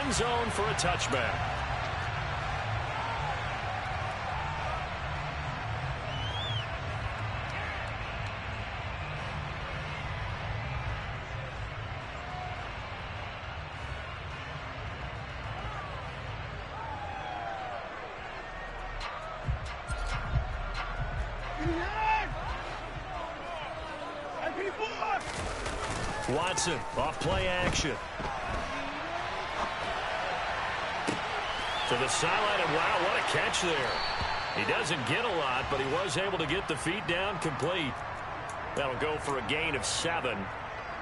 end zone for a touchback. Watson, off play action. To the sideline, and wow, what a catch there. He doesn't get a lot, but he was able to get the feet down complete. That'll go for a gain of 7.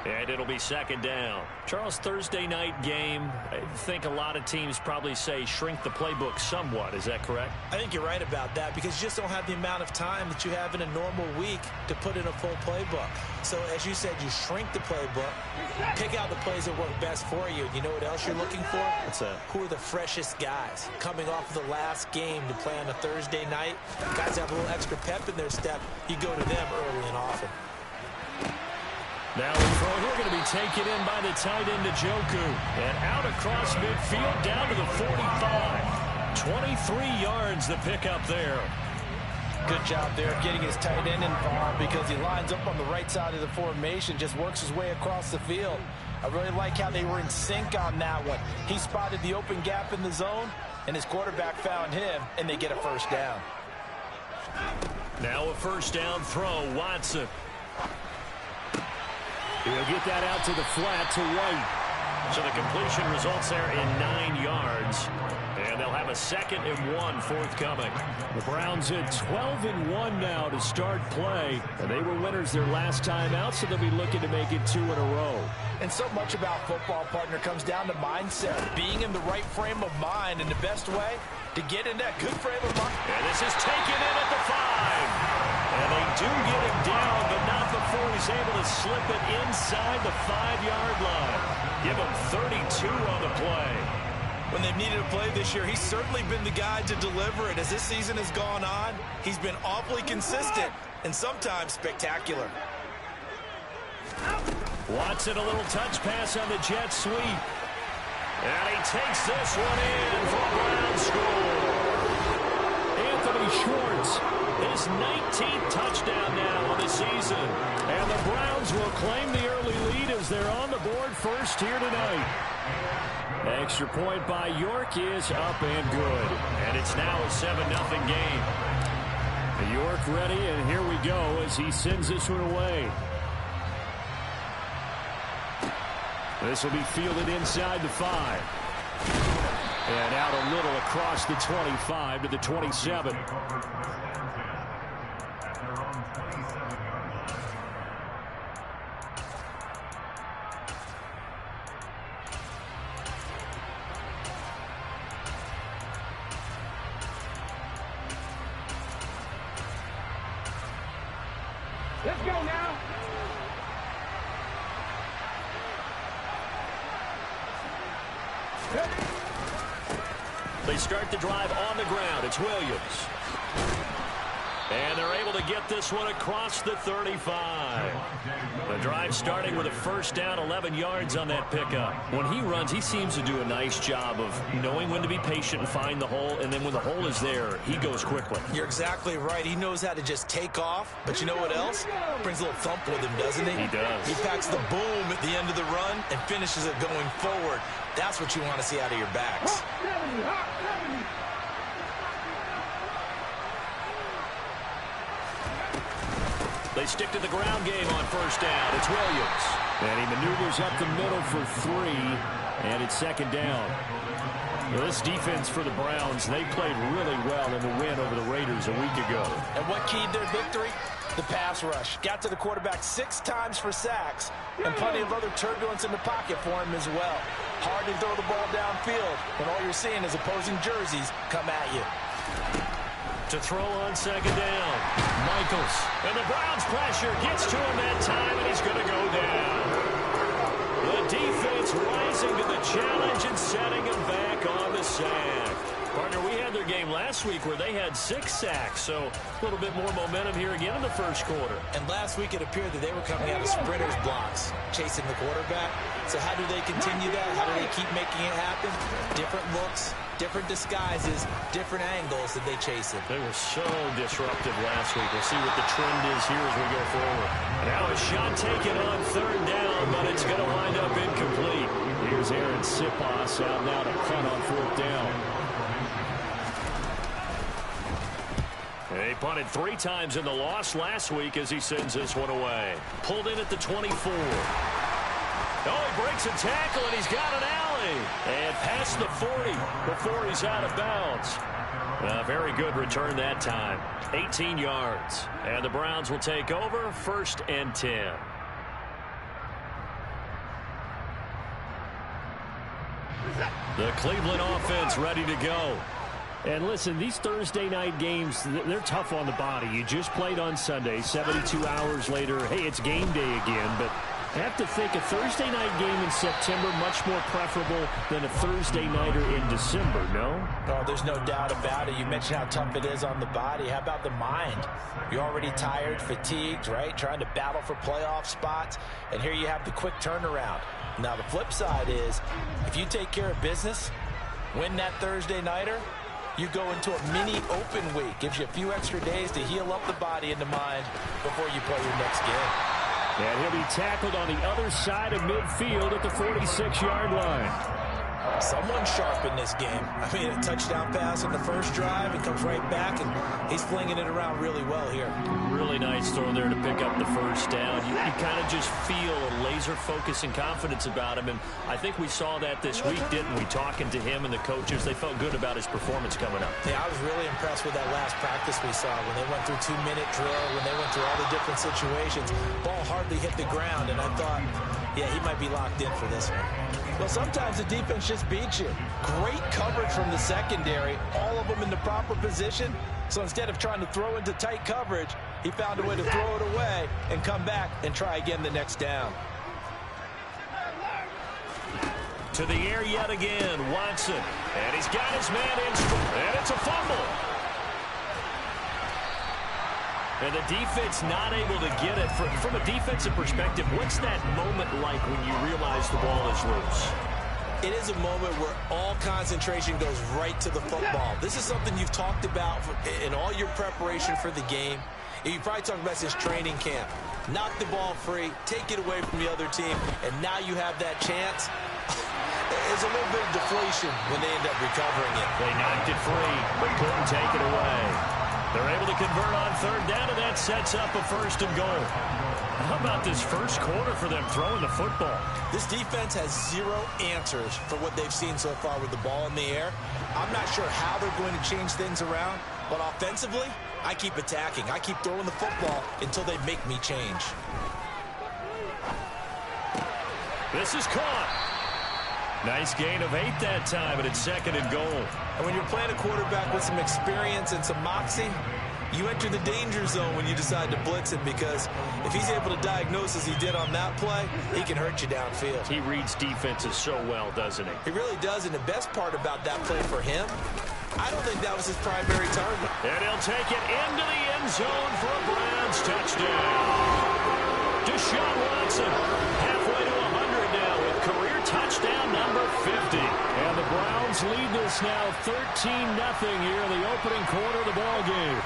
And it'll be second down. Charles, Thursday night game, I think a lot of teams probably say shrink the playbook somewhat. Is that correct? I think you're right about that because you just don't have the amount of time that you have in a normal week to put in a full playbook. So, as you said, you shrink the playbook, pick out the plays that work best for you. You know what else you're looking for? What's that? Who are the freshest guys? Coming off of the last game to play on a Thursday night, guys have a little extra pep in their step. You go to them early and often. Now the throw here going to be taken in by the tight end Njoku. And out across midfield down to the 45. 23 yards the pickup there. Good job there getting his tight end involved because he lines up on the right side of the formation, just works his way across the field. I really like how they were in sync on that one. He spotted the open gap in the zone, and his quarterback found him, and they get a first down. Now a first down throw, Watson. He'll get that out to the flat to White. So the completion results there in 9 yards. And they'll have a 2nd and 1 forthcoming. The Browns at 12-1 now to start play. And they were winners their last time out, so they'll be looking to make it 2 in a row. And so much about football, partner, comes down to mindset. Being in the right frame of mind, and the best way to get in that good frame of mind. And this is taken in at the 5. And they do get him down, but not before he's able to slip it inside the 5-yard line. Give him 32 on the play. When they've needed a play this year, he's certainly been the guy to deliver it. As this season has gone on, he's been awfully consistent and sometimes spectacular. Watson, a little touch pass on the jet sweep. And he takes this one in for a Brown score. Anthony Schwartz, his 19th touchdown now on the season. And the Browns will claim the early lead as they're on the board first here tonight. Extra point by York is up and good. And it's now a 7-0 game. York ready, and here we go as he sends this one away. This will be fielded inside the 5. And out a little across the 25 to the 27. Let's go now. They start the drive on the ground. It's Williams. And they're able to get this one across the 35. The drive starting with a first down, 11 yards on that pickup. When he runs, he seems to do a nice job of knowing when to be patient and find the hole, and then when the hole is there, he goes quickly. You're exactly right. He knows how to just take off, but you know what else? Brings a little thump with him, doesn't he? He does. He packs the boom at the end of the run and finishes it going forward. That's what you want to see out of your backs. They stick to the ground game on first down. It's Williams. And he maneuvers up the middle for 3, and it's second down. Well, this defense for the Browns, they played really well in the win over the Raiders a week ago. And what keyed their victory? The pass rush. Got to the quarterback 6 times for sacks, and plenty of other turbulence in the pocket for him as well. Hard to throw the ball downfield when all you're seeing is opposing jerseys come at you. To throw on second down, Michaels. And the Browns pressure gets to him that time, and he's going to go down. The defense rising to the challenge and setting him back on the sack. Partner, we had their game game last week where they had 6 sacks. So a little bit more momentum here again in the first quarter. And last week it appeared that they were coming out of sprinters blocks, chasing the quarterback. So how do they continue that? How do they keep making it happen? Different looks, different disguises, different angles that they chase it. They were so disruptive last week. We'll see what the trend is here as we go forward. Now a shot taken on 3rd down, but it's going to wind up incomplete. Here's Aaron Siposs out now to punt on 4th down. They punted 3 times in the loss last week as he sends this one away. Pulled in at the 24. Oh, he breaks a tackle, and he's got an alley. And past the 40 before he's out of bounds. A very good return that time. 18 yards. And the Browns will take over 1st and 10. The Cleveland offense ready to go. And listen, these Thursday night games, they're tough on the body. You just played on Sunday. 72 hours later, hey, it's game day again. But I have to think a Thursday night game in September much more preferable than a Thursday nighter in December, no? Oh, there's no doubt about it. You mentioned how tough it is on the body. How about the mind? You're already tired, fatigued, right? Trying to battle for playoff spots. And here you have the quick turnaround. Now, the flip side is, if you take care of business, win that Thursday nighter, you go into a mini open week. Gives you a few extra days to heal up the body and the mind before you play your next game. And he'll be tackled on the other side of midfield at the 46-yard line. Someone's sharp in this game. I mean, a touchdown pass in the first drive. He comes right back, and he's flinging it around really well here. Really nice throw there to pick up the 1st down. You kind of just feel a laser focus and confidence about him, and I think we saw that this week, didn't we? Talking to him and the coaches, they felt good about his performance coming up. Yeah, I was really impressed with that last practice we saw when they went through 2-minute drill, when they went through all the different situations. Ball hardly hit the ground, and I thought, yeah, he might be locked in for this one. Well, sometimes the defense just beats you. Great coverage from the secondary, all of them in the proper position. So instead of trying to throw into tight coverage, he found a way to throw it away and come back and try again the next down. To the air yet again, Watson. And he's got his man in, and it's a fumble. And the defense not able to get it. From a defensive perspective, what's that moment like when you realize the ball is loose? It is a moment where all concentration goes right to the football. This is something you've talked about in all your preparation for the game. You probably talked about this training camp. Knock the ball free, take it away from the other team, and now you have that chance. There's a little bit of deflation when they end up recovering it. They knocked it free, but couldn't take it away. They're able to convert on 3rd down, and that sets up a 1st and goal. How about this first quarter for them throwing the football? This defense has 0 answers for what they've seen so far with the ball in the air. I'm not sure how they're going to change things around, but offensively, I keep attacking. I keep throwing the football until they make me change. This is caught. Nice gain of 8 that time, and it's 2nd and goal. And when you're playing a quarterback with some experience and some moxie, you enter the danger zone when you decide to blitz him, because if he's able to diagnose as he did on that play, he can hurt you downfield. He reads defenses so well, doesn't he? He really does, and the best part about that play for him, I don't think that was his primary target. And he'll take it into the end zone for a Browns touchdown. Deshaun Watson halfway to 100 now with career touchdown number 50. And the Browns lead this now 13-0 here in the opening quarter of the ball game.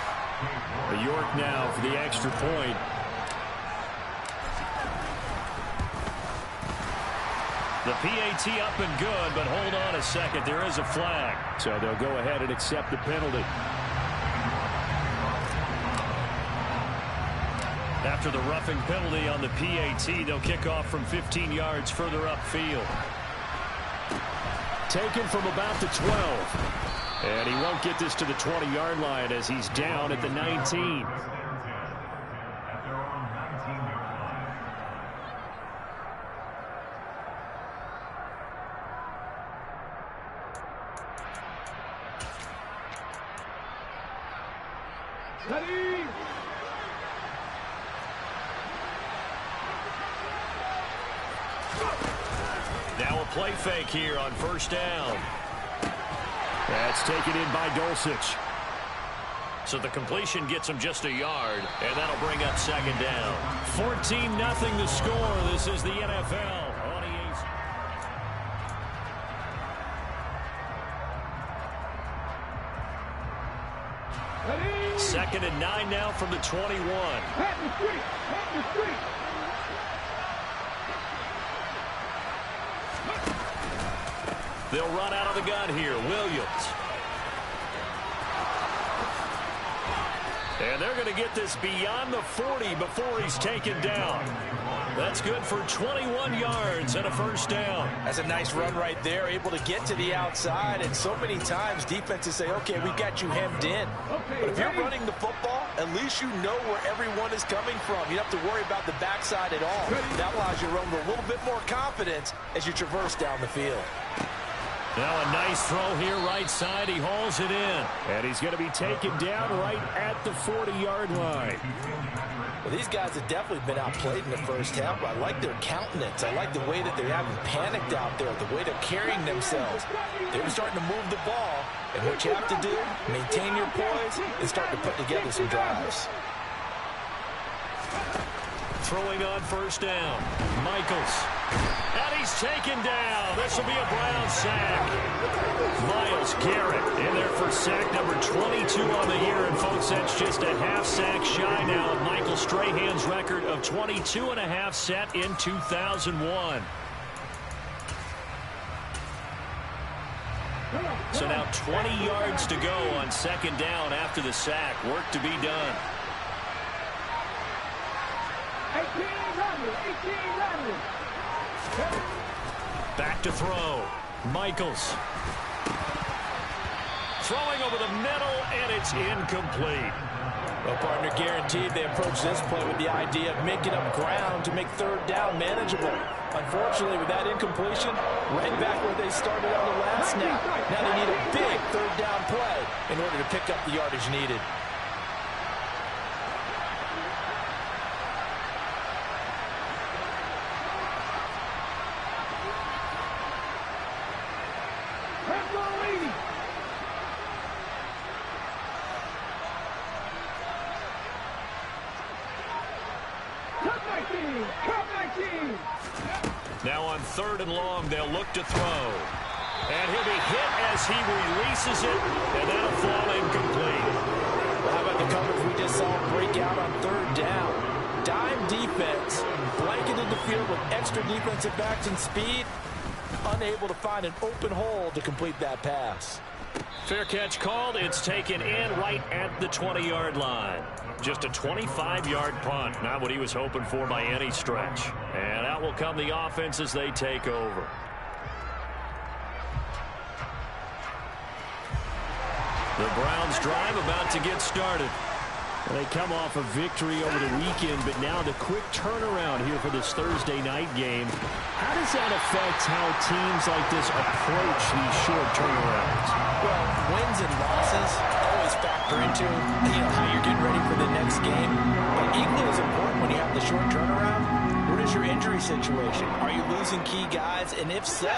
York now for the extra point. The PAT up and good, but hold on a second. There is a flag. So they'll go ahead and accept the penalty. After the roughing penalty on the PAT, they'll kick off from 15 yards further upfield. Taken from about the 12. And he won't get this to the 20-yard line as he's down at the 19. Ready? Now a play fake here on 1st down. That's taken in by Dulcich. So the completion gets him just a yard, and that'll bring up second down. 14-0 the score. This is the NFL. On EA's. Second and 9 now from the 21. They'll run out of the gun here. Williams. And they're going to get this beyond the 40 before he's taken down. That's good for 21 yards and a first down. That's a nice run right there, able to get to the outside. And so many times defenses say, okay, we got you hemmed in. But if you're running the football, at least you know where everyone is coming from. You don't have to worry about the backside at all. That allows you to run with a little bit more confidence as you traverse down the field. Now a nice throw here right side. He hauls it in. And he's going to be taken down right at the 40-yard line. Well, these guys have definitely been outplayed in the first half. I like their countenance. I like the way that they haven't panicked out there, the way they're carrying themselves. They're starting to move the ball. And what you have to do, maintain your poise and start to put together some drives. Throwing on first down. Michaels. And he's taken down. This will be a Brown sack. Myles Garrett in there for sack number 22 on the year. And, folks, that's just a half sack shy now of Michael Strahan's record of 22.5 set in 2001. So now 20 yards to go on second down after the sack. Work to be done. 18 runners. Back to throw. Michaels. Throwing over the middle, and it's incomplete. Well, partner, guaranteed they approach this play with the idea of making up ground to make third down manageable. Unfortunately, with that incompletion, right back where they started on the last snap. Now they need a big third down play in order to pick up the yardage needed. Now on third and long, they'll look to throw. And he'll be hit as he releases it, and that'll fall incomplete. Well, how about the coverage we just saw break out on third down? Dime defense, blanketed the field with extra defensive backs and speed, unable to find an open hole to complete that pass. Fair catch called. It's taken in right at the 20-yard line. Just a 25-yard punt. Not what he was hoping for by any stretch. And out will come the offense as they take over. The Browns drive about to get started. They come off a victory over the weekend, but now the quick turnaround here for this Thursday night game. How does that affect how teams like this approach these short turnarounds? Well, wins and losses always factor into how you're getting ready for the next game. But equally as important when you have the short turnaround, what is your injury situation? Are you losing key guys? And if so,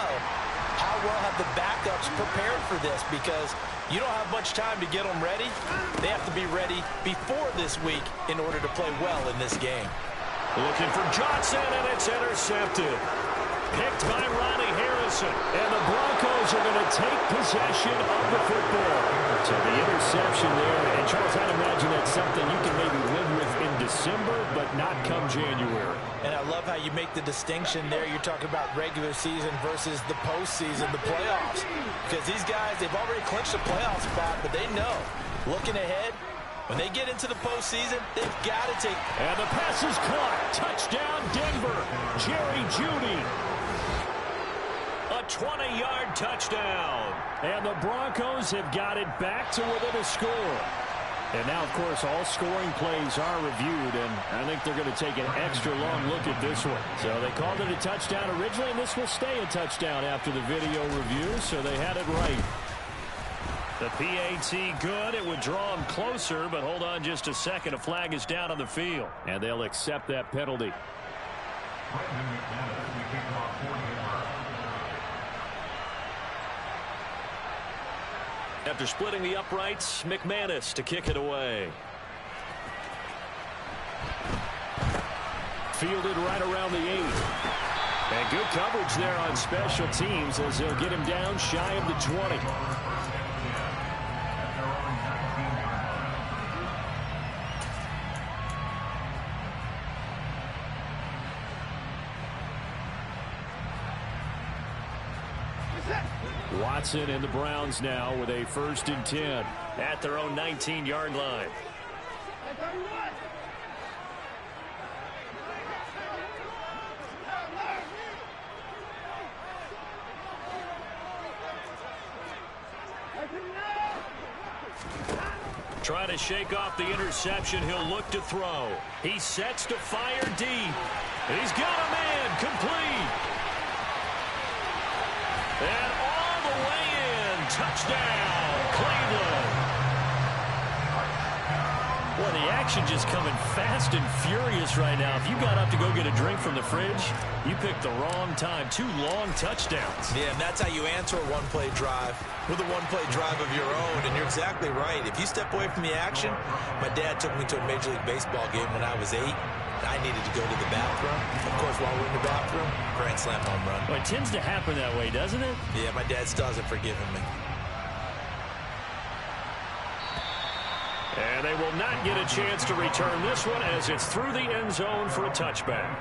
how well have the backups prepared for this? Because you don't have much time to get them ready. They have to be ready before this week in order to play well in this game. Looking for Johnson, and it's intercepted. Picked by Ronnie Harrison. And the Broncos are going to take possession of the football. So the interception there. And Charles, I'd imagine that's something you can maybe live with in December, but not come January. And I love how you make the distinction there. You're talking about regular season versus the postseason, the playoffs. Because these guys, they've already clinched the playoff spot, but they know, looking ahead, when they get into the postseason, they've got to take. And the pass is caught. Touchdown, Denver. Jerry Jeudy. A 20-yard touchdown. And the Broncos have got it back to within a score. And now, of course, all scoring plays are reviewed, and I think they're going to take an extra long look at this one. So they called it a touchdown originally, and this will stay a touchdown after the video review, so they had it right. The PAT good. It would draw them closer, but hold on just a second. A flag is down on the field, and they'll accept that penalty. After splitting the uprights, McManus to kick it away. Fielded right around the 8. And good coverage there on special teams as they'll get him down shy of the 20. Watson and the Browns now with a 1st and 10 at their own 19-yard line. Trying to shake off the interception. He'll look to throw. He sets to fire deep. He's got a man complete. And all the way in. Touchdown, Cleveland. Boy, the action just coming fast and furious right now. If you got up to go get a drink from the fridge, you picked the wrong time. 2 long touchdowns. Yeah, and that's how you answer a one-play drive with a one-play drive of your own. And you're exactly right. If you step away from the action, my dad took me to a Major League Baseball game when I was 8. I needed to go to the bathroom. Of course, while we're in the bathroom, grand slam home run. Well, it tends to happen that way, doesn't it? Yeah, my dad still hasn't forgiven me. And they will not get a chance to return this one as it's through the end zone for a touchback.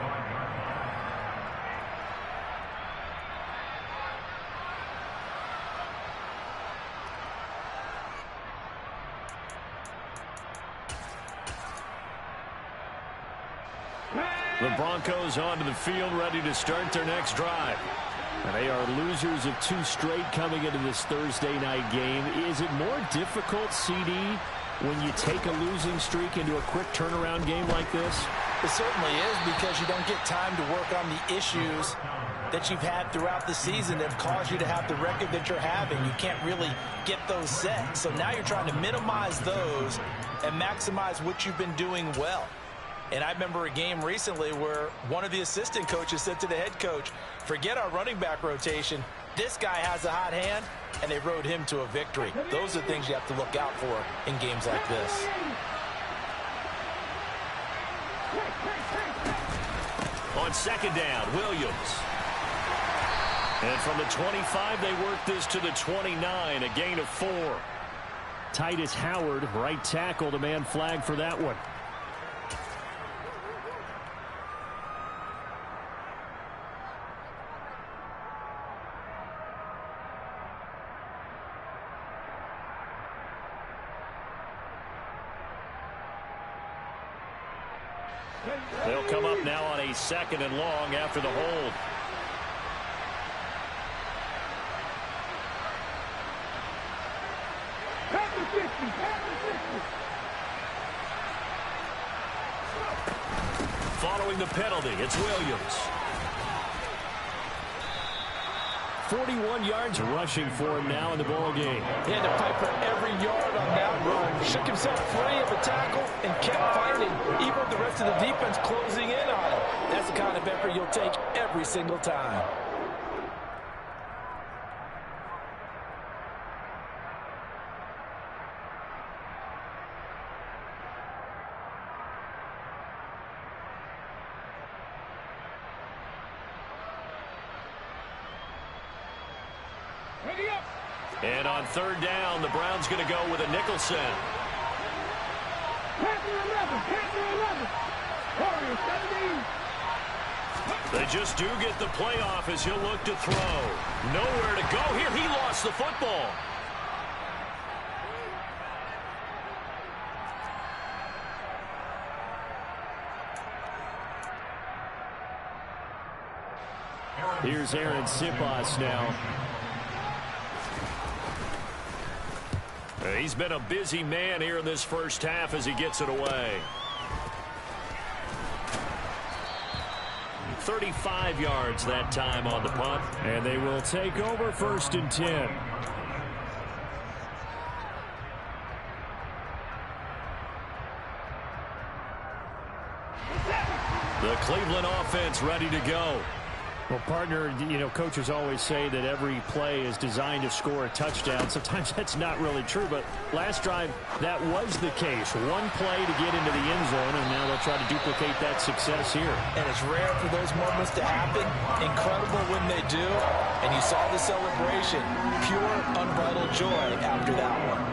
The Broncos onto the field, ready to start their next drive. And they are losers of 2 straight coming into this Thursday night game. Is it more difficult, CD, when you take a losing streak into a quick turnaround game like this? It certainly is, because you don't get time to work on the issues that you've had throughout the season that have caused you to have the record that you're having. You can't really get those set. So now you're trying to minimize those and maximize what you've been doing well. And I remember a game recently where one of the assistant coaches said to the head coach, forget our running back rotation. This guy has a hot hand, and they rode him to a victory. Those are things you have to look out for in games like this. On 2nd down, Williams. And from the 25, they work this to the 29, a gain of 4. Titus Howard, right tackle, the man flagged for that one. They'll come up now on a 2nd and long after the hold. Following the penalty, it's Williams. 41 yards rushing for him now in the ball game. He had to fight for every yard on that run. Shook himself free of a tackle and kept fighting, even with the rest of the defense closing in on him. That's the kind of effort you'll take every single time. And on 3rd down, the Browns going to go with a Nicholson. They just do get the playoff as he'll look to throw. Nowhere to go here. He lost the football. Here's Aaron Sipas now. He's been a busy man here in this first half as he gets it away. 35 yards that time on the punt. And they will take over 1st and 10. The Cleveland offense ready to go. Well, partner, coaches always say that every play is designed to score a touchdown. Sometimes that's not really true, but last drive, that was the case. One play to get into the end zone, and now they'll try to duplicate that success here. And it's rare for those moments to happen. Incredible when they do. And you saw the celebration. Pure, unbridled joy after that one.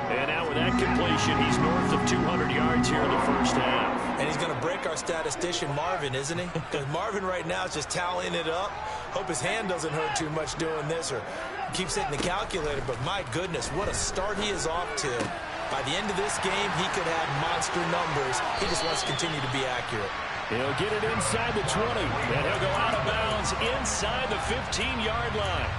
And now with that completion, he's north of 200 yards here in the first half. And he's going to break our statistician, Marvin, isn't he? Because Marvin right now is just tallying it up. Hope his hand doesn't hurt too much doing this or keeps hitting the calculator. But my goodness, what a start he is off to. By the end of this game, he could have monster numbers. He just wants to continue to be accurate. He'll get it inside the 20, and he'll go out of bounds inside the 15-yard line.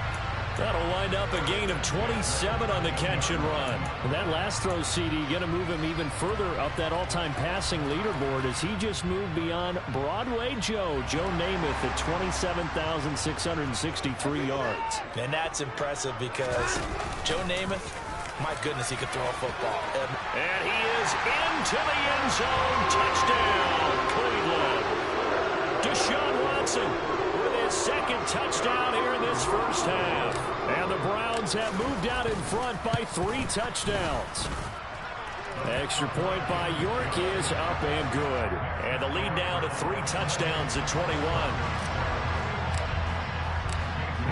That'll wind up a gain of 27 on the catch and run. And that last throw, CD, going to move him even further up that all-time passing leaderboard as he just moved beyond Broadway Joe Namath at 27,663 yards. And that's impressive because Joe Namath, my goodness, he could throw a football. And he is into the end zone. Touchdown, Cleveland. Deshaun Watson with his second touchdown here in this first half. And the Browns have moved out in front by 3 touchdowns. Extra point by York is up and good. And the lead now to 3 touchdowns at 21.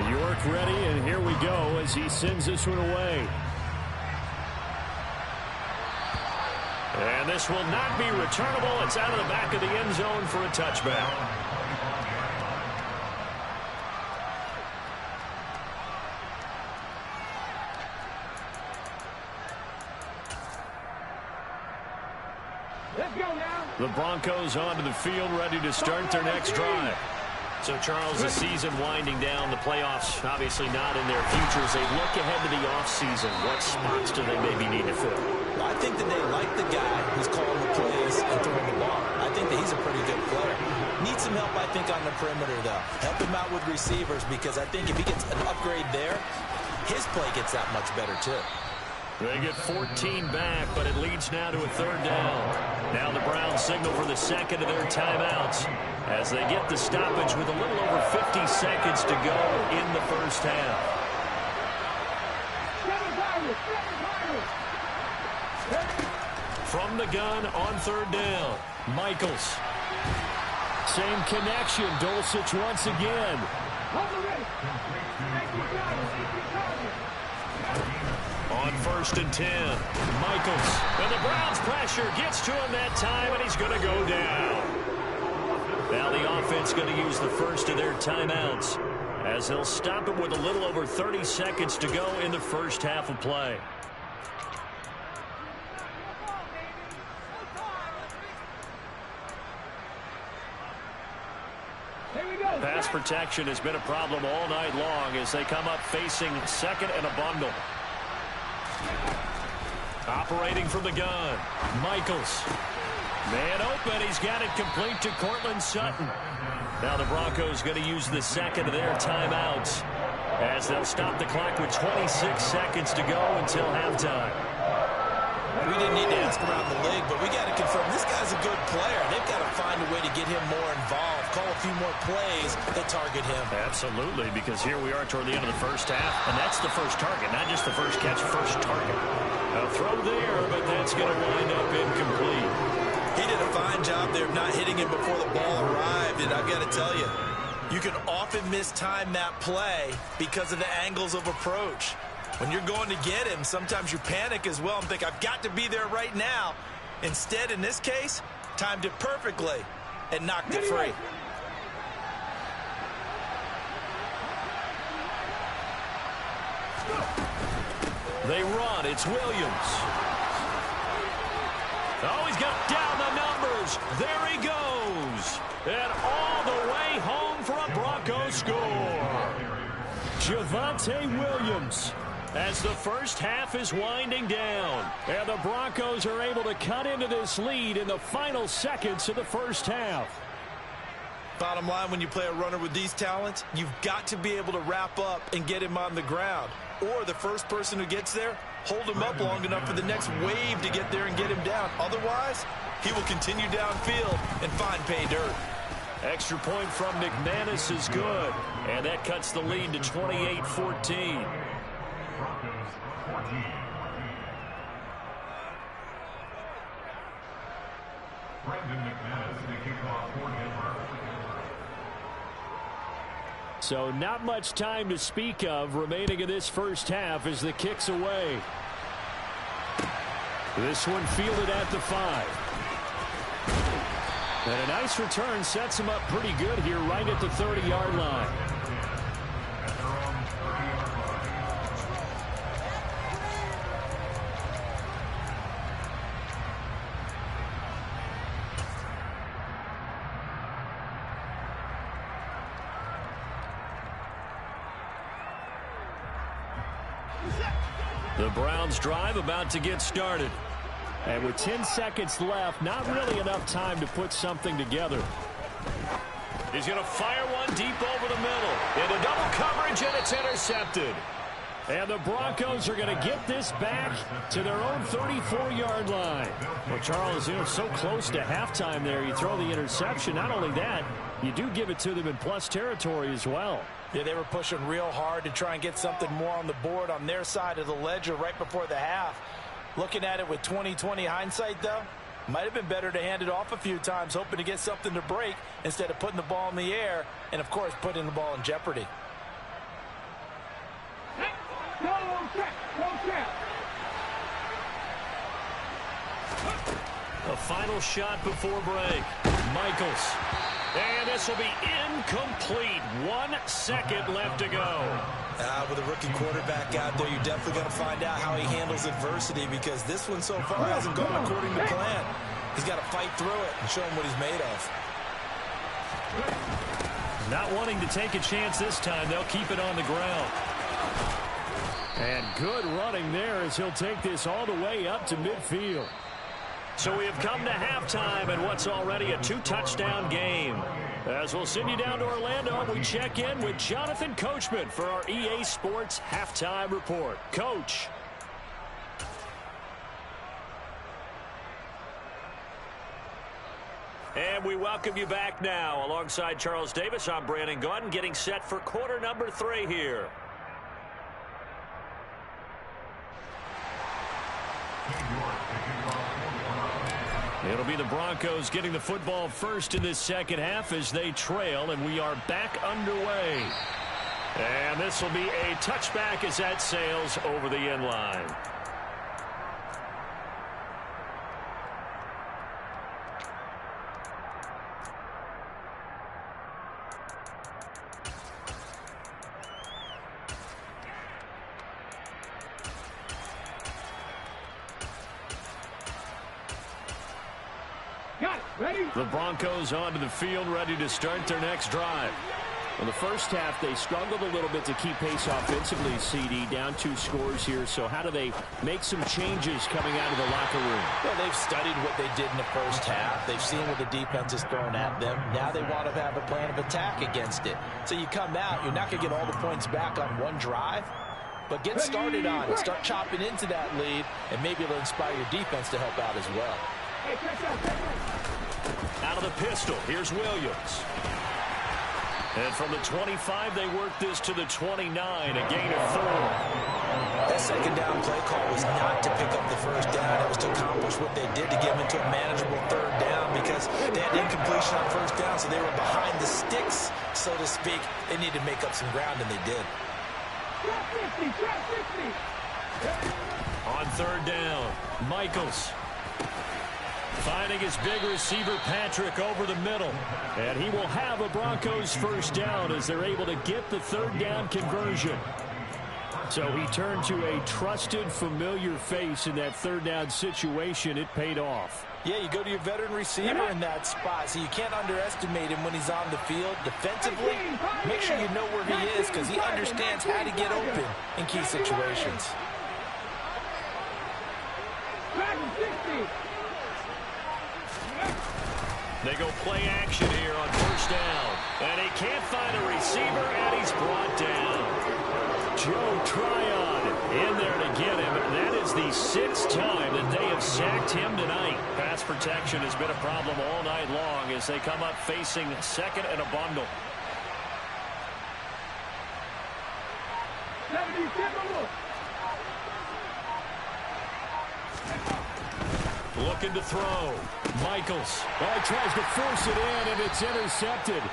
York ready, and here we go as he sends this one away. And this will not be returnable. It's out of the back of the end zone for a touchback. Let's go now. The Broncos onto the field, ready to start their next drive. So, Charles, the season winding down, the playoffs obviously not in their futures. They look ahead to the offseason. What spots do they maybe need to fill? I think that they like the guy who's calling the plays and throwing the ball. I think that he's a pretty good player. Needs some help, I think, on the perimeter, though. Help him out with receivers because I think if he gets an upgrade there, his play gets that much better, too. They get 14 back, but it leads now to a 3rd down. Now the Browns signal for the second of their timeouts as they get the stoppage with a little over 50 seconds to go in the first half. From the gun on 3rd down, Michaels. Same connection, Dulcich once again. On 1st and 10, Michaels. And the Browns pressure gets to him that time, and he's going to go down. Now the offense going to use the first of their timeouts as they'll stop it with a little over 30 seconds to go in the first half of play. Pass protection has been a problem all night long as they come up facing second and a bundle. Operating from the gun, Michaels. Man open, he's got it complete to Cortland Sutton. Now the Broncos going to use the second of their timeouts as they'll stop the clock with 26 seconds to go until halftime. We didn't need to ask around the league, but we got to confirm this guy's a good player. They've got to find a way to get him more involved, call a few more plays that target him. Absolutely, because here we are toward the end of the first half, and that's the first target, not just the first catch, first target. A throw there, but that's going to wind up incomplete. He did a fine job there of not hitting him before the ball arrived, and I've got to tell you, you can often mistime that play because of the angles of approach. When you're going to get him, sometimes you panic as well and think, I've got to be there right now. Instead, in this case, timed it perfectly and knocked it free. They run. It's Williams. Oh, he's got down the numbers. There he goes. And all the way home for a Broncos score. Javonte Williams. As the first half is winding down. And the Broncos are able to cut into this lead in the final seconds of the first half. Bottom line, when you play a runner with these talents, you've got to be able to wrap up and get him on the ground. Or the first person who gets there, hold him up long enough for the next wave to get there and get him down. Otherwise, he will continue downfield and find pay dirt. Extra point from McManus is good. And that cuts the lead to 28-14. So not much time to speak of remaining in this first half as the kick's away. This one fielded at the 5. And a nice return sets him up pretty good here right at the 30-yard line. The Browns drive about to get started. And with 10 seconds left, not really enough time to put something together. He's going to fire one deep over the middle. Into double coverage, and it's intercepted. And the Broncos are going to get this back to their own 34-yard line. Well, Charles, so close to halftime there. You throw the interception. Not only that, you do give it to them in plus territory as well. Yeah, they were pushing real hard to try and get something more on the board on their side of the ledger right before the half. Looking at it with 20/20 hindsight, though, might have been better to hand it off a few times, hoping to get something to break instead of putting the ball in the air and, of course, putting the ball in jeopardy. A final shot before break. Michaels. And this will be incomplete. 1 second left to go. With a rookie quarterback out there, you're definitely going to find out how he handles adversity, because this one so far hasn't gone according to plan. He's got to fight through it and show him what he's made of. Not wanting to take a chance this time. They'll keep it on the ground. And good running there as he'll take this all the way up to midfield. So we have come to halftime in what's already a 2-touchdown game. As we'll send you down to Orlando, we check in with Jonathan Coachman for our EA Sports Halftime Report. Coach. And we welcome you back now. Alongside Charles Davis, I'm Brandon Gaudin, getting set for quarter number 3 here. It'll be the Broncos getting the football first in this second half as they trail, and we are back underway. And this will be a touchback as that sails over the end line. The Broncos onto the field, ready to start their next drive. In the first half, they struggled a little bit to keep pace offensively, CD, down 2 scores here. So how do they make some changes coming out of the locker room? Well, they've studied what they did in the first half. They've seen what the defense has thrown at them. Now they want to have a plan of attack against it. So you come out, you're not going to get all the points back on one drive, but get started on it. Start chopping into that lead, and maybe it'll inspire your defense to help out as well. Out of the pistol, here's Williams. And from the 25, they work this to the 29, a gain of 4. That second down play call was not to pick up the first down. It was to accomplish what they did to get them into a manageable third down, because they had incompletion on first down, so they were behind the sticks, so to speak. They needed to make up some ground, and they did. On third down, Michaels. Finding his big receiver, Patrick, over the middle. And he will have a Broncos first down as they're able to get the third down conversion. So he turned to a trusted, familiar face in that third down situation. It paid off. Yeah, you go to your veteran receiver in that spot, so you can't underestimate him when he's on the field. Defensively, make sure you know where he is, because he understands how to get open in key situations. They go play action here on first down. And he can't find a receiver, and he's brought down. Joe Tryon in there to get him. That is is the 6th time that they have sacked him tonight. Pass protection has been a problem all night long as they come up facing second and a bundle. Looking to throw. Michaels. Oh, he tries to force it in, and it's intercepted.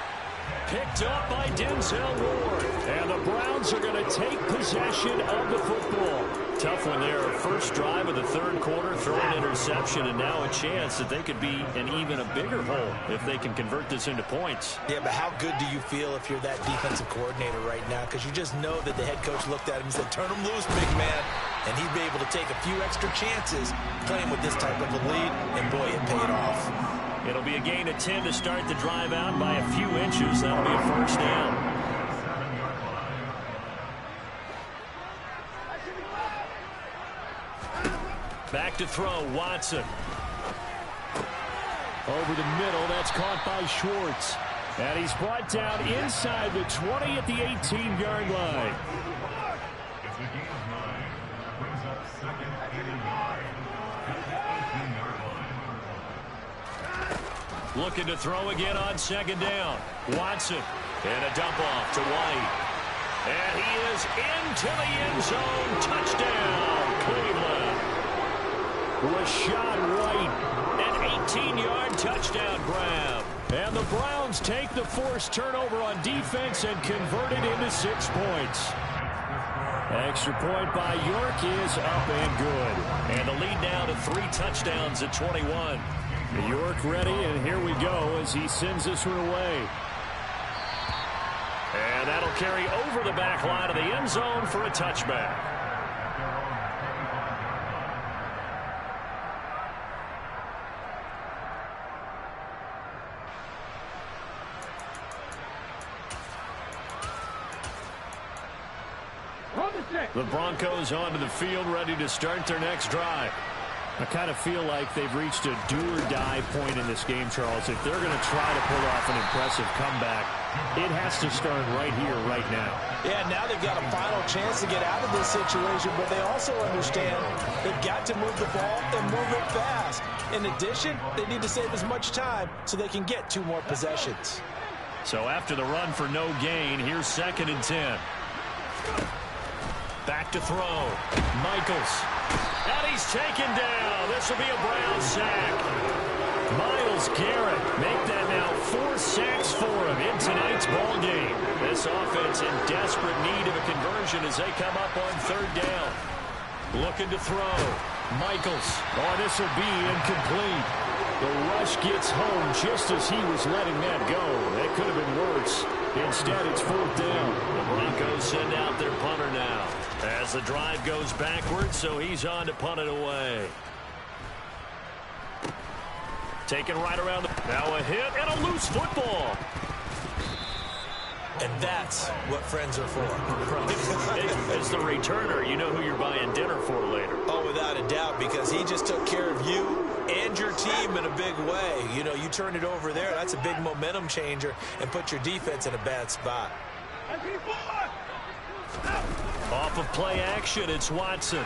Picked up by Denzel Ward. And the Browns are going to take possession of the football. Tough one there. First drive of the third quarter, throw an interception, and now a chance that they could be in even a bigger hole if they can convert this into points. Yeah, but how good do you feel if you're that defensive coordinator right now? Because you just know that the head coach looked at him and said, turn him loose, big man. And he'd be able to take a few extra chances playing with this type of a lead, and boy, it paid off. It'll be a gain of 10 to start the drive out by a few inches. That'll be a first down. Back to throw, Watson. Over the middle, that's caught by Schwartz. And he's brought down inside the 20 at the 18-yard line. Looking to throw again on second down. Watson. And a dump off to White. And he is into the end zone. Touchdown, Cleveland. Rashad White. An 18-yard touchdown grab. And the Browns take the forced turnover on defense and convert it into 6 points. Extra point by York is up and good. And the lead now to 3 touchdowns at 21. York ready, and here we go as he sends this one away. And that'll carry over the back line of the end zone for a touchback. The Broncos onto the field, ready to start their next drive. I kind of feel like they've reached a do-or-die point in this game, Charles. If they're going to try to pull off an impressive comeback, it has to start right here, right now. Yeah, now they've got a final chance to get out of this situation, but they also understand they've got to move the ball and move it fast. In addition, they need to save as much time so they can get 2 more possessions. So after the run for no gain, here's 2nd and 10. Back to throw. Michaels. And he's taken down. This will be a Brown sack. Myles Garrett make that now 4 sacks for him in tonight's ball game. This offense in desperate need of a conversion as they come up on 3rd down. Looking to throw. Michaels. Oh, this will be incomplete. The rush gets home just as he was letting that go. That could have been worse. Instead, it's 4th down. The Broncos send out their punter now as the drive goes backwards, so he's on to punt it away. Taken right around. Now a hit and a loose football. And that's what friends are for. As the returner, you know who you're buying dinner for later. Oh, without a doubt, because he just took care of you and your team in a big way. You know, you turn it over there, that's a big momentum changer and put your defense in a bad spot. Off of play action, it's Watson.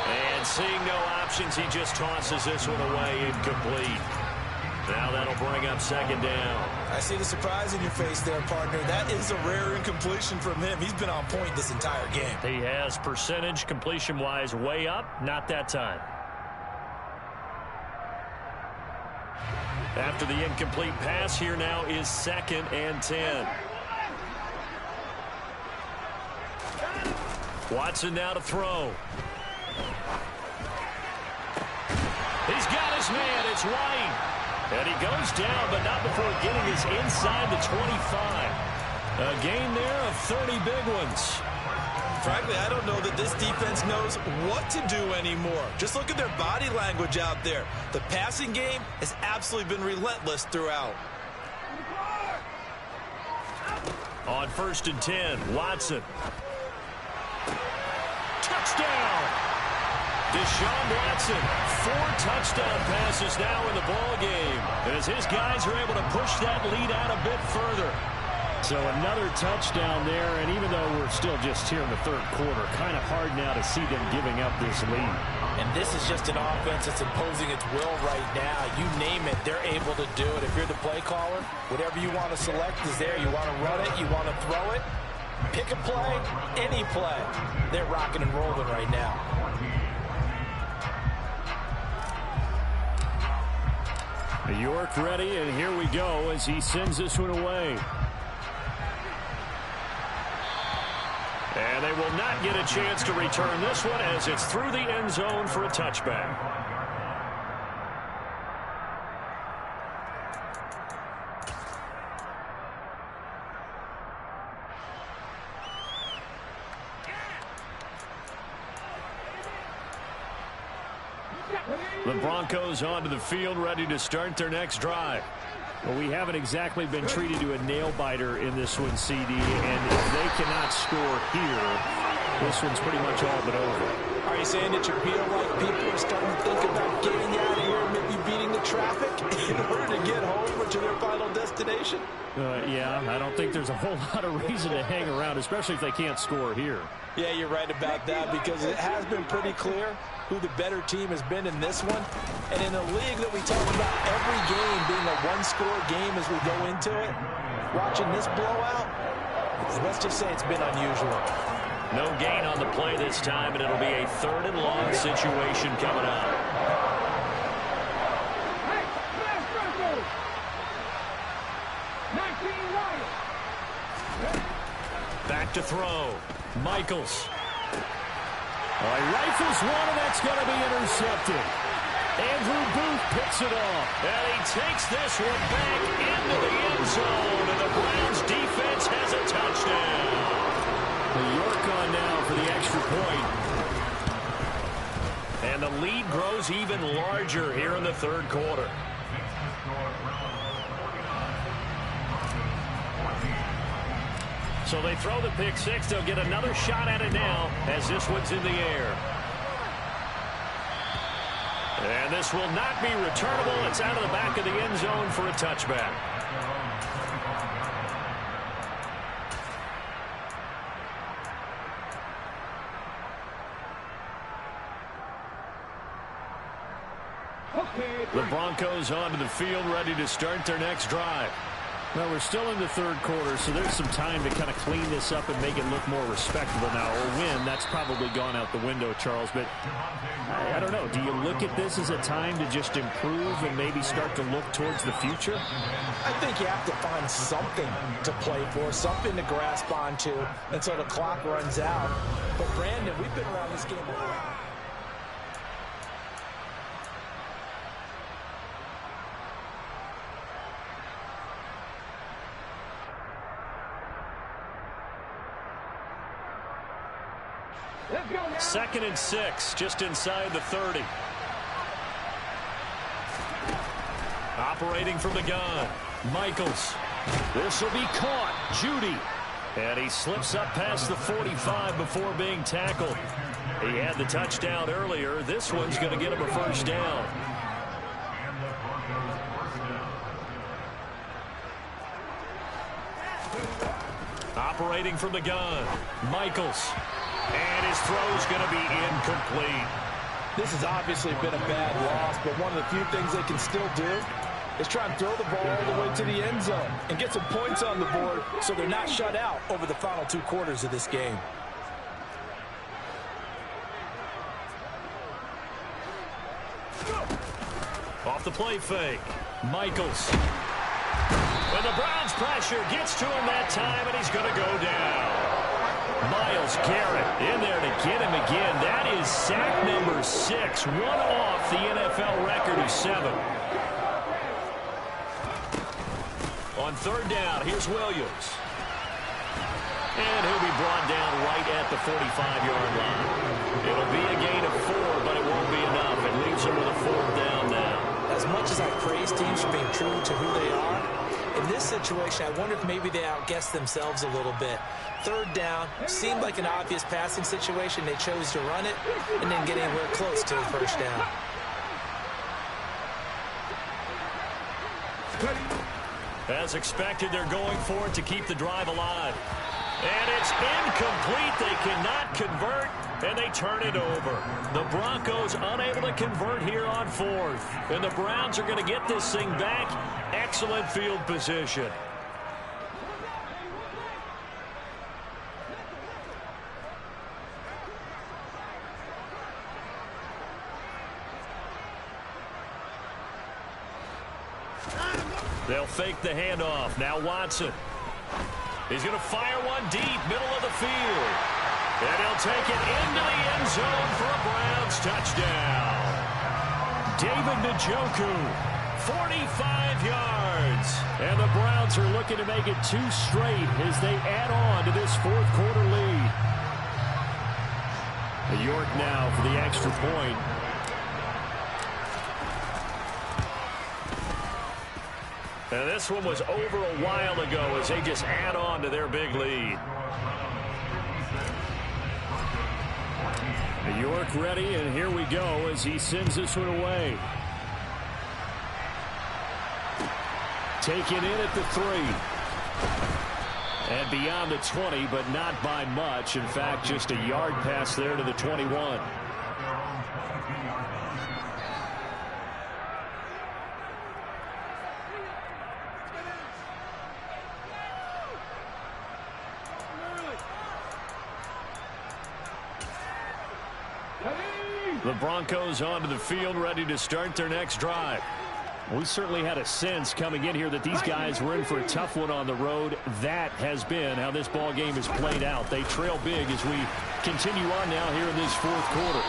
And seeing no options, he just tosses this one away incomplete. Now that'll bring up 2nd down. I see the surprise in your face there, partner. That is a rare incompletion from him. He's been on point this entire game. He has percentage completion-wise way up. Not that time. After the incomplete pass, here now is 2nd and 10. Watson now to throw. He's got his man. It's White. And he goes down, but not before getting his inside the 25. A gain there of 30 big ones. Frankly, I don't know that this defense knows what to do anymore. Just look at their body language out there. The passing game has absolutely been relentless throughout. On 1st and 10, Watson. Touchdown! Deshaun Watson, 4 touchdown passes now in the ball game as his guys are able to push that lead out a bit further. So another touchdown there, and even though we're still just here in the third quarter, kind of hard now to see them giving up this lead. And this is just an offense that's imposing its will right now. You name it, they're able to do it. If you're the play caller, whatever you want to select is there. You want to run it, you want to throw it, pick a play, any play. They're rocking and rolling right now. York ready, and here we go as he sends this one away. And they will not get a chance to return this one as it's through the end zone for a touchback. The Broncos onto the field, ready to start their next drive. Well, we haven't exactly been treated to a nail-biter in this one, CD, and if they cannot score here, this one's pretty much all but over. Are you saying that you feel like people are starting to think about getting out of here and maybe beating the traffic in order to get home or to their final destination? Yeah, I don't think there's a whole lot of reason to hang around, especially if they can't score here. Yeah, you're right about that because it has been pretty clear who the better team has been in this one. And in a league that we talk about every game being a one-score game as we go into it, watching this blowout, let's just say it's been unusual. No gain on the play this time, and it'll be a 3rd and long situation coming up. Back to throw. Michaels. He rifles one, and that's going to be intercepted. Andrew Booth picks it off. And he takes this one back into the end zone, and the Browns defense has a touchdown. York on now for the extra point. And the lead grows even larger here in the third quarter. So they throw the pick six. They'll get another shot at it now as this one's in the air. And this will not be returnable. It's out of the back of the end zone for a touchback. The Broncos onto the field, ready to start their next drive. Well, we're still in the third quarter, so there's some time to kind of clean this up and make it look more respectable now. Or win, that's probably gone out the window, Charles. But I don't know. Do you look at this as a time to just improve and maybe start to look towards the future? I think you have to find something to play for, something to grasp onto until the clock runs out. But, Brandon, we've been around this game a while. Second and 6, just inside the 30. Operating from the gun, Michaels. This will be caught. Judy. And he slips up past the 45 before being tackled. He had the touchdown earlier. This one's going to get him a first down. Operating from the gun, Michaels. And his throw's going to be incomplete. This has obviously been a bad loss, but one of the few things they can still do is try and throw the ball all the way to the end zone and get some points on the board so they're not shut out over the final 2 quarters of this game. Off the play fake, Michaels. When the Browns pressure gets to him that time, and he's going to go down. Myles Garrett in there to get him again. That is sack number 6, one off the NFL record of 7. On third down, here's Williams. And he'll be brought down right at the 45-yard line. It'll be a gain of 4, but it won't be enough. It leaves him with a 4th down now. As much as I praise teams for being true to who they are, in this situation, I wonder if maybe they outguessed themselves a little bit. Third down seemed like an obvious passing situation. They chose to run it and didn't get anywhere close to the first down. As as expected, they're going for it to keep the drive alive. And it's incomplete. They cannot convert, and they turn it over. The Broncos unable to convert here on fourth. And the Browns are going to get this thing back. Excellent field position. They'll fake the handoff. Now Watson. He's going to fire one deep, middle of the field. And he'll take it into the end zone for a Browns touchdown. David Njoku, 45 yards. And the Browns are looking to make it 2 straight as they add on to this fourth quarter lead. York now for the extra point. And this one was over a while ago as they just add on to their big lead. York ready, and here we go as he sends this one away. Taken in at the 3. And beyond the 20, but not by much. In fact, just a yard pass there to the 21. The Broncos onto the field, ready to start their next drive. We certainly had a sense coming in here that these guys were in for a tough one on the road. That has been how this ball game has played out. They trail big as we continue on now here in this fourth quarter.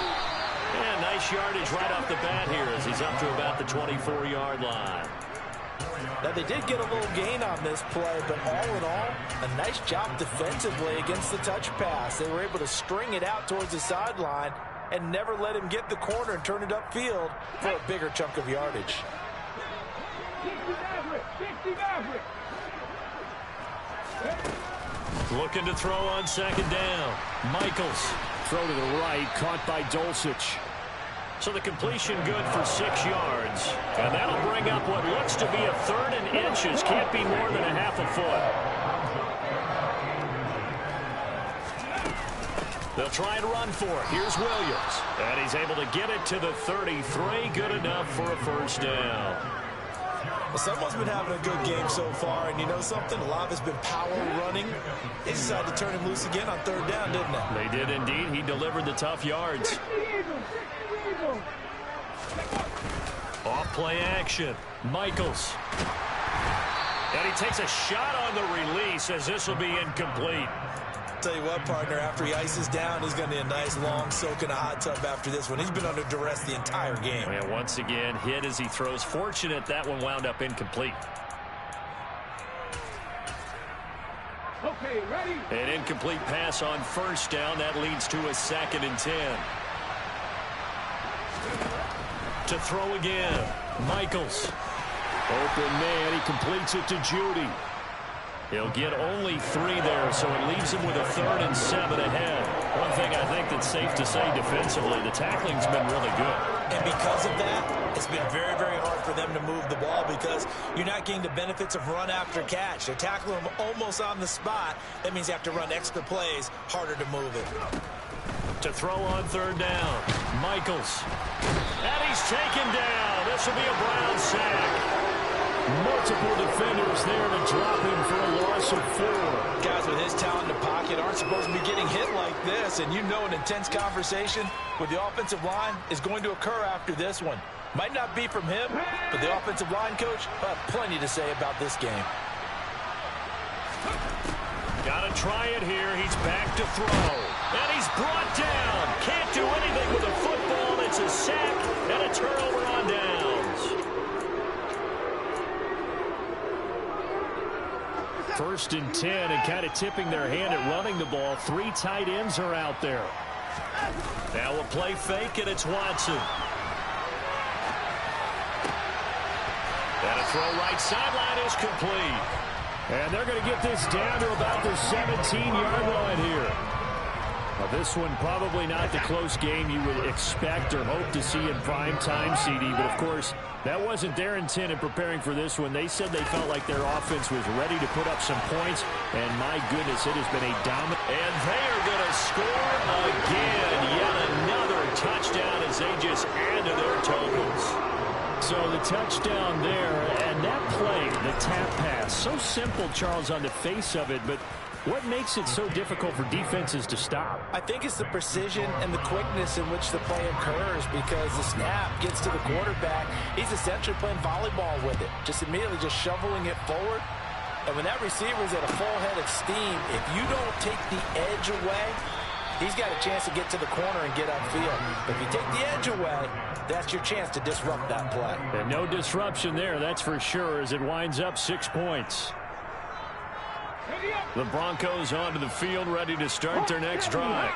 Yeah, nice yardage right off the bat here as he's up to about the 24-yard line. Now, they did get a little gain on this play, but all in all, a nice job defensively against the touch pass. They were able to string it out towards the sideline and never let him get the corner and turn it upfield for a bigger chunk of yardage. Looking to throw on second down. Michaels. Throw to the right, caught by Dulcich. So the completion good for 6 yards. And that'll bring up what looks to be a 3rd and inches. Can't be more than a half a foot. They'll try and run for it. Here's Williams. And he's able to get it to the 33. Good enough for a first down. Well, someone's been having a good game so far, and you know something? A lot of it's been power running. They decided to turn him loose again on 3rd down, didn't they? They did indeed. He delivered the tough yards. Off play action. Michaels. And he takes a shot on the release as this will be incomplete. Tell you what, partner, after he ices down, he's going to need a nice long soak in a hot tub after this one. He's been under duress the entire game. And once again, hit as he throws. Fortunate that one wound up incomplete. Okay, ready? An incomplete pass on first down. That leads to a 2nd and 10. To throw again. Michaels. Open man. He completes it to Judy. He'll get only 3 there, so it leaves him with a 3rd and 7 ahead. One thing I think that's safe to say defensively, the tackling's been really good. And because of that, it's been very, very hard for them to move the ball because you're not getting the benefits of run after catch. They're tackling him almost on the spot. That means you have to run extra plays, harder to move it. To throw on 3rd down, Michaels. And he's taken down. This will be a Brown sack. Multiple defenders there to drop him for a loss of 4. Guys with his talent in the pocket aren't supposed to be getting hit like this, and you know an intense conversation with the offensive line is going to occur after this one. Might not be from him, but the offensive line coach will have plenty to say about this game. Got to try it here. He's back to throw. And he's brought down. Can't do anything with a football. It's a sack and a turnover on downs. 1st and 10, and kind of tipping their hand at running the ball. 3 tight ends are out there. Now a play fake, and it's Watson. And a throw right sideline is complete. And they're going to get this down to about the 17-yard line here. Well, this one probably not the close game you would expect or hope to see in prime time, CD. But, of course, that wasn't their intent in preparing for this one. They said they felt like their offense was ready to put up some points. And, my goodness, it has been a dominant. And they are going to score again. Yet another touchdown as they just add to their totals. So the touchdown there, and that play, the tap pass, so simple, Charles, on the face of it, but what makes it so difficult for defenses to stop? I think it's the precision and the quickness in which the play occurs, because the snap gets to the quarterback. He's essentially playing volleyball with it, just immediately just shoveling it forward. And when that receiver's at a full head of steam, if you don't take the edge away, he's got a chance to get to the corner and get upfield. But if you take the edge away, that's your chance to disrupt that play. And no disruption there, that's for sure, as it winds up 6 points. The Broncos onto the field, ready to start their next drive.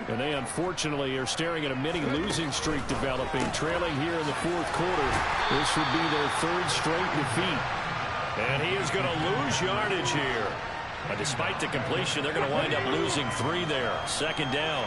And they, unfortunately, are staring at a mini losing streak developing, trailing here in the fourth quarter. This would be their third straight defeat. And he is going to lose yardage here. But despite the completion, they're going to wind up losing 3 there. Second down.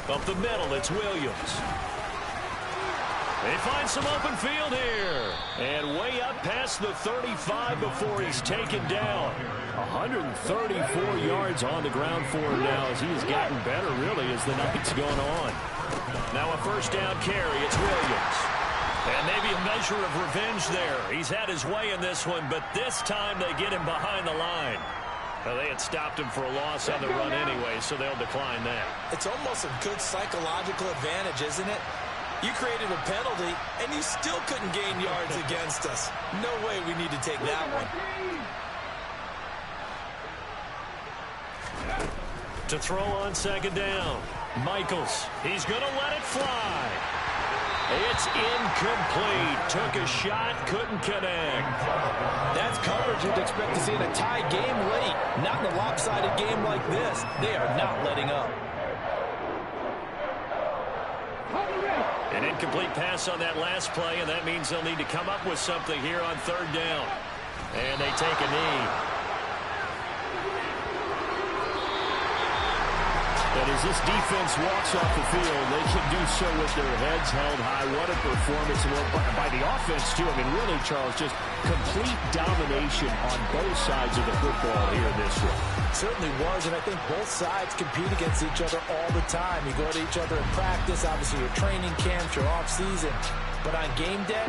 Up the middle, it's Williams. They find some open field here. And way up past the 35 before he's taken down. 134 yards on the ground for him now, as he has gotten better, really, as the night's gone on. Now a first down carry, it's Williams. And maybe a measure of revenge there. He's had his way in this one, but this time they get him behind the line. Well, they had stopped him for a loss on the run anyway, so they'll decline that. It's almost a good psychological advantage, isn't it? You created a penalty, and you still couldn't gain yards against us. No way we need to take that one. To throw on second down, Michaels. He's going to let it fly. It's incomplete. Took a shot, couldn't connect. That's coverage you'd expect to see in a tie game late. Not in a lopsided game like this. They are not letting up. An incomplete pass on that last play, and that means they'll need to come up with something here on third down. And they take a knee. But as this defense walks off the field, they can do so with their heads held high. What a performance by the offense, too. I mean, really, Charles, just complete domination on both sides of the football here in this one. Certainly was, and I think both sides compete against each other all the time. You go to each other in practice, obviously your training camps, your off-season. But on game day,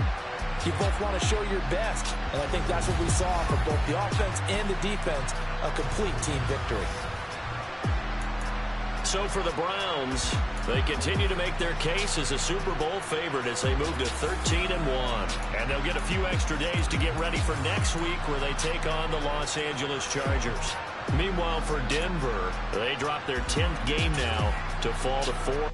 you both want to show your best. And I think that's what we saw for both the offense and the defense, a complete team victory. So for the Browns, they continue to make their case as a Super Bowl favorite as they move to 13-1. And they'll get a few extra days to get ready for next week where they take on the Los Angeles Chargers. Meanwhile, for Denver, they drop their 10th game now to fall to 4.